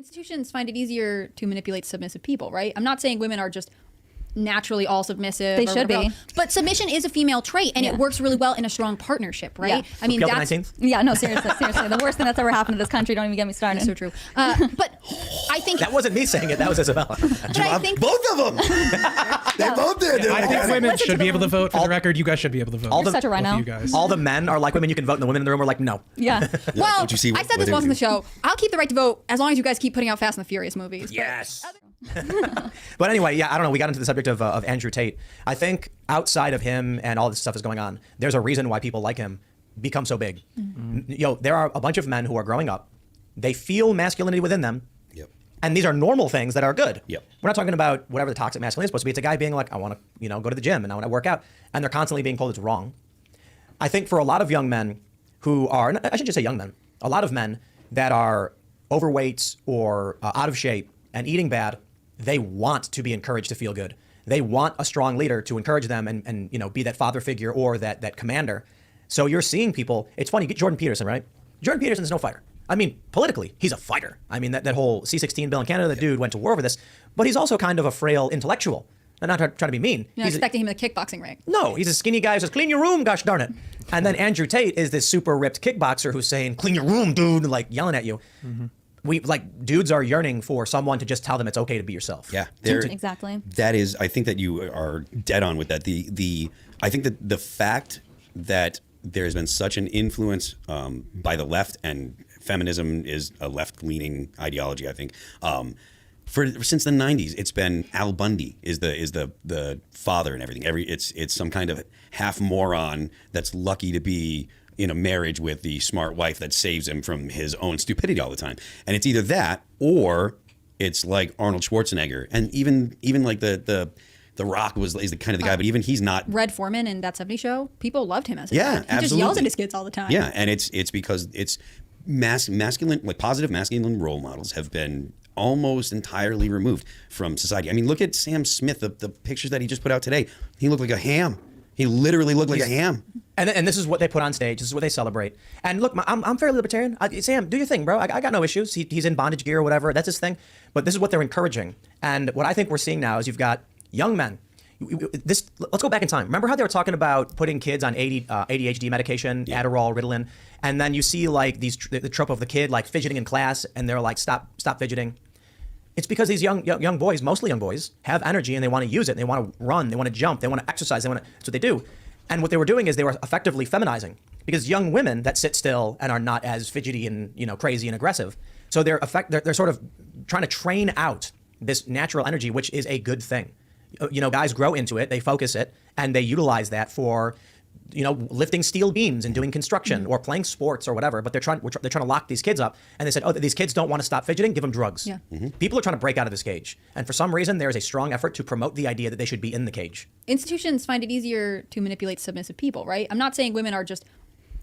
Institutions find it easier to manipulate submissive people, right? I'm not saying women are just naturally all submissive. They should be. But submission is a female trait, and it works really well in a strong partnership, right? Yeah. I mean, that's... Yeah, no, seriously. The worst thing that's ever happened to this country, don't even get me started. That's so true. But I think... That wasn't me saying it, that was Isabella. But I think... Both of them! They both did. I think women should be able to vote. For the record, you guys should be able to vote. You're such a rhino. You guys. All the men are like women, you can vote, and the women in the room are like, no. Yeah. Well, Don't you see I said this once on the show. I'll keep the right to vote as long as you guys keep putting out Fast and the Furious movies. Yes. But anyway, yeah, I don't know. We got into the subject of Andrew Tate. I think outside of him and all this stuff is going on, there's a reason why people like him become so big. Mm-hmm. There are a bunch of men who are growing up. They feel masculinity within them. Yep. And these are normal things that are good. Yep. We're not talking about whatever the toxic masculinity is supposed to be. It's a guy being like, I want to, go to the gym and I want to work out. And they're constantly being told it's wrong. I think for a lot of young men who are, I should just say young men, a lot of men that are overweight or out of shape and eating bad, they want to be encouraged to feel good. They want a strong leader to encourage them and be that father figure or that commander. So you're seeing people, it's funny, Jordan Peterson, right? Jordan Peterson's no fighter. I mean, politically, he's a fighter. I mean, that whole C-16 bill in Canada, the dude went to war over this, but he's also kind of a frail intellectual. I'm not trying to be mean. You're not expecting him in the kickboxing ring. No, he's a skinny guy who says, clean your room, gosh darn it. And then Andrew Tate is this super ripped kickboxer who's saying, clean your room, dude, like yelling at you. Mm-hmm. Dudes are yearning for someone to just tell them it's okay to be yourself. Yeah, exactly. That is, I think that you are dead on with that. I think that the fact that there has been such an influence by the left, and feminism is a left-leaning ideology, I think. Since the 90s, it's been Al Bundy is the father and everything. It's some kind of half moron that's lucky to be in a marriage with the smart wife that saves him from his own stupidity all the time. And it's either that or it's like Arnold Schwarzenegger. And even like the Rock is the kind of the guy, but even he's not. Red Foreman in That 70s Show, people loved him as a guy. He just yells at his kids all the time. Yeah, and it's because it's masculine, like positive masculine role models have been almost entirely removed from society. I mean, look at Sam Smith, the pictures that he just put out today. He looked like a ham. He literally looked like a ham. And this is what they put on stage. This is what they celebrate. And look, I'm fairly libertarian. Sam, do your thing, bro. I got no issues. He's in bondage gear or whatever. That's his thing. But this is what they're encouraging. And what I think we're seeing now is you've got young men. Let's go back in time. Remember how they were talking about putting kids on ADHD medication, Adderall, Ritalin, and then you see like the trope of the kid like fidgeting in class, and they're like, stop fidgeting. It's because these young boys, mostly young boys, have energy and they want to use it. They want to run, they want to jump, they want to exercise, that's what they do. And what they were doing is they were effectively feminizing, because young women that sit still and are not as fidgety and crazy and aggressive. So they're sort of trying to train out this natural energy, which is a good thing. Guys grow into it, they focus it, and they utilize that for lifting steel beams and doing construction or playing sports or whatever. But they're trying to lock these kids up. And they said, oh, these kids don't want to stop fidgeting, give them drugs. Yeah. Mm-hmm. People are trying to break out of this cage. And for some reason, there is a strong effort to promote the idea that they should be in the cage. Institutions find it easier to manipulate submissive people, right? I'm not saying women are just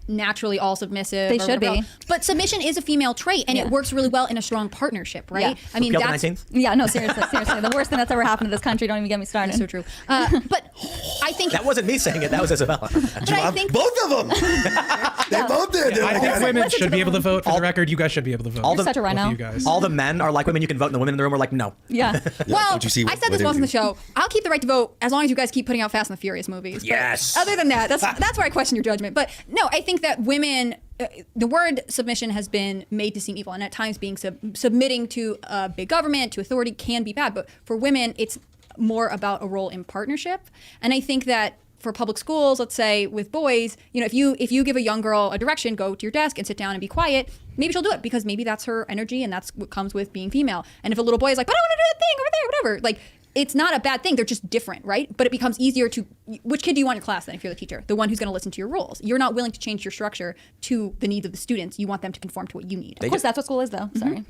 naturally all submissive. They should be. But submission is a female trait, and it works really well in a strong partnership, right? Yeah. I mean, that's... 19th? Yeah, no, seriously. The worst thing that's ever happened to this country, don't even get me started. That's so true. But I think... That wasn't me saying it, that was Isabella. But I think... Both of them! They both did. I think women should be able to vote. For the record, you guys should be able to vote. You're such a rhino. You guys. All the men are like women, you can vote, and the women in the room are like, no. Yeah. Well, Don't you see I said this once on the show. I'll keep the right to vote as long as you guys keep putting out Fast and the Furious movies. Yes. But other than that, that's where I question your judgment. But no, I think that women... the word submission has been made to seem evil, and at times being submitting to a big government, to authority, can be bad. But for women, it's more about a role in partnership. And I think that for public schools, let's say with boys, if you give a young girl a direction, go to your desk and sit down and be quiet, maybe she'll do it because maybe that's her energy and that's what comes with being female. And if a little boy is like, but I want to do that thing over there, whatever, like, it's not a bad thing. They're just different, right? But it becomes easier to... Which kid do you want in your class then if you're the teacher? The one who's going to listen to your rules. You're not willing to change your structure to the needs of the students. You want them to conform to what you need. Of course, that's what school is, though. Sorry.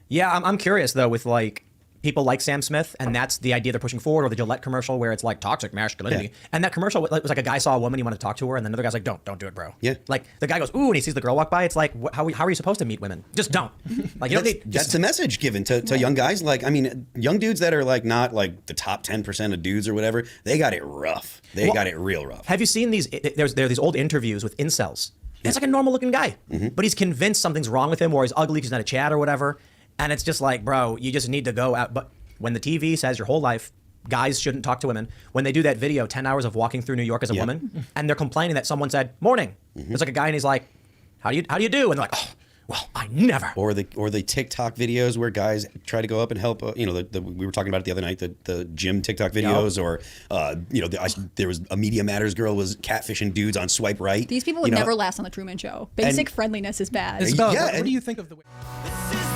Yeah, I'm curious, though, with like people like Sam Smith, and that's the idea they're pushing forward, or the Gillette commercial where it's like toxic masculinity. Yeah. And that commercial was like a guy saw a woman, he wanted to talk to her, and then another guy's like, don't do it, bro. Yeah. Like the guy goes, ooh, and he sees the girl walk by. It's like, how are you supposed to meet women? Just don't. Like you don't need. That's the message given to young guys. Like, I mean, young dudes that are like not like the top 10% of dudes or whatever, they got it rough. They got it real rough. Have you seen these? There are these old interviews with incels. It's like a normal looking guy, but he's convinced something's wrong with him, or he's ugly because he's not a Chad or whatever. And it's just like, bro, you just need to go out. But when the TV says your whole life, guys shouldn't talk to women, when they do that video, 10 hours of walking through New York as a woman, and they're complaining that someone said, morning. There's like a guy and he's like, how do you do? And they're like, oh, well, I never. Or the TikTok videos where guys try to go up and help. We were talking about it the other night. The gym TikTok videos, or there was a Media Matters girl was catfishing dudes on swipe right. These people would never last on the Truman Show. Basic friendliness is bad. Isabella, Yeah, what and- do you think of the way? This is